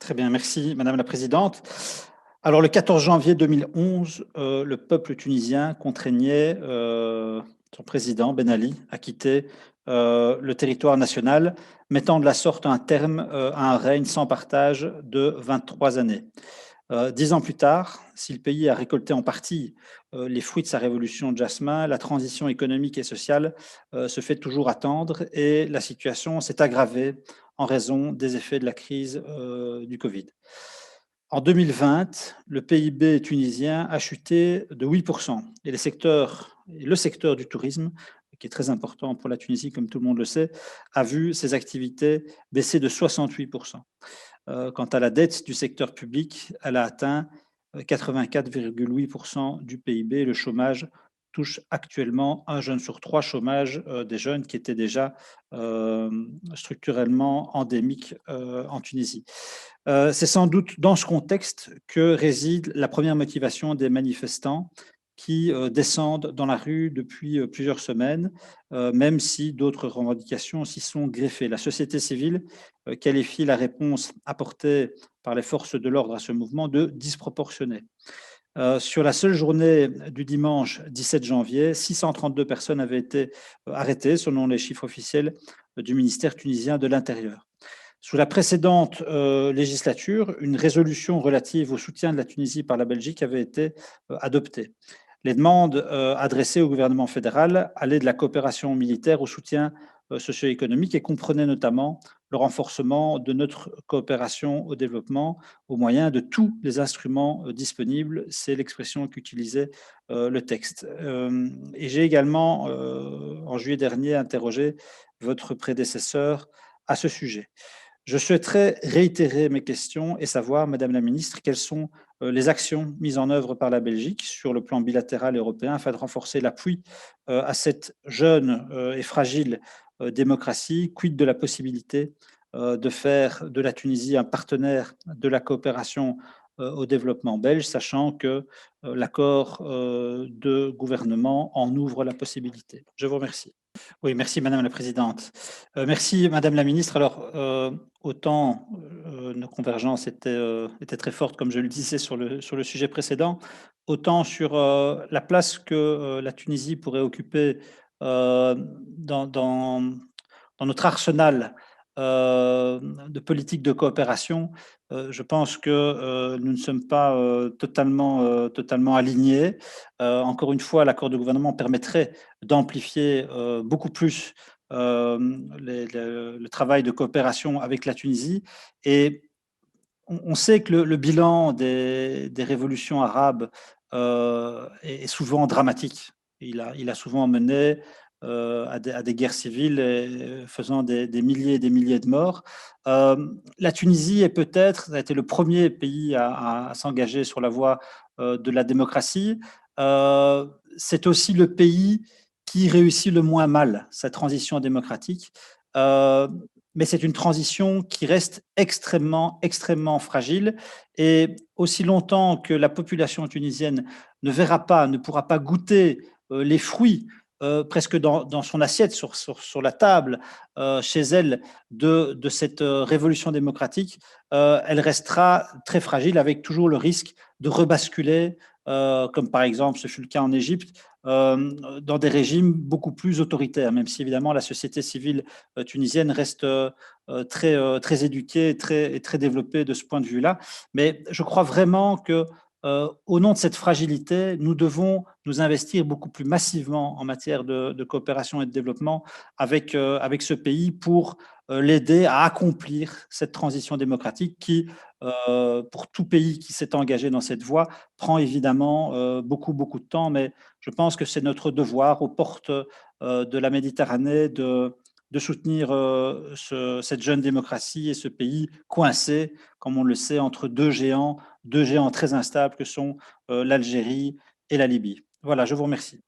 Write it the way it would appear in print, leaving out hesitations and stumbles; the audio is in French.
Très bien, merci Madame la Présidente. Alors le 14 janvier 2011, le peuple tunisien contraignait son président Ben Ali à quitter le territoire national, mettant de la sorte un terme à un règne sans partage de 23 années. 10 ans plus tard, si le pays a récolté en partie les fruits de sa révolution de jasmin, la transition économique et sociale se fait toujours attendre et la situation s'est aggravée en raison des effets de la crise du Covid. En 2020, le PIB tunisien a chuté de 8% et le secteur du tourisme, qui est très important pour la Tunisie, comme tout le monde le sait, a vu ses activités baisser de 68%. Quant à la dette du secteur public, elle a atteint 84,8% du PIB. Le chômage touche actuellement un jeune sur trois, chômage des jeunes qui étaient déjà structurellement endémiques en Tunisie. C'est sans doute dans ce contexte que réside la première motivation des manifestants qui descendent dans la rue depuis plusieurs semaines, même si d'autres revendications s'y sont greffées. La société civile qualifie la réponse apportée par les forces de l'ordre à ce mouvement de disproportionnée. Sur la seule journée du dimanche 17 janvier, 632 personnes avaient été arrêtées, selon les chiffres officiels du ministère tunisien de l'Intérieur. Sous la précédente législature, une résolution relative au soutien de la Tunisie par la Belgique avait été adoptée. Les demandes adressées au gouvernement fédéral allaient de la coopération militaire au soutien socio-économique et comprenaient notamment le renforcement de notre coopération au développement au moyen de tous les instruments disponibles. C'est l'expression qu'utilisait le texte. Et j'ai également, en juillet dernier, interrogé votre prédécesseur à ce sujet. Je souhaiterais réitérer mes questions et savoir, Madame la Ministre, quelles sont les actions mises en œuvre par la Belgique sur le plan bilatéral et européen afin de renforcer l'appui à cette jeune et fragile démocratie. Quid de la possibilité de faire de la Tunisie un partenaire de la coopération au développement belge, sachant que l'accord de gouvernement en ouvre la possibilité. Je vous remercie. Oui, merci Madame la Présidente. Merci Madame la Ministre. Alors, autant nos convergences étaient très fortes, comme je le disais sur le sujet précédent, autant sur la place que la Tunisie pourrait occuper dans notre arsenal de politique de coopération, je pense que nous ne sommes pas totalement alignés. Encore une fois, l'accord de gouvernement permettrait d'amplifier beaucoup plus le travail de coopération avec la Tunisie. Et on sait que le bilan des révolutions arabes est souvent dramatique. Il a souvent mené à des guerres civiles faisant des milliers et des milliers de morts. La Tunisie est peut-être, a été le premier pays à s'engager sur la voie de la démocratie. C'est aussi le pays qui réussit le moins mal sa transition démocratique. Euh, mais c'est une transition qui reste extrêmement fragile. Et aussi longtemps que la population tunisienne ne pourra pas goûter les fruits presque dans son assiette, sur la table, chez elle, de cette révolution démocratique, elle restera très fragile avec toujours le risque de rebasculer, comme par exemple ce fut le cas en Égypte, dans des régimes beaucoup plus autoritaires, même si évidemment la société civile tunisienne reste très éduquée et très développée de ce point de vue-là. Mais je crois vraiment que au nom de cette fragilité, nous devons nous investir beaucoup plus massivement en matière de coopération et de développement avec ce pays pour l'aider à accomplir cette transition démocratique qui, pour tout pays qui s'est engagé dans cette voie, prend évidemment beaucoup de temps, mais je pense que c'est notre devoir aux portes de la Méditerranée de soutenir cette jeune démocratie et ce pays coincé, comme on le sait, entre deux géants très instables que sont l'Algérie et la Libye. Voilà, je vous remercie.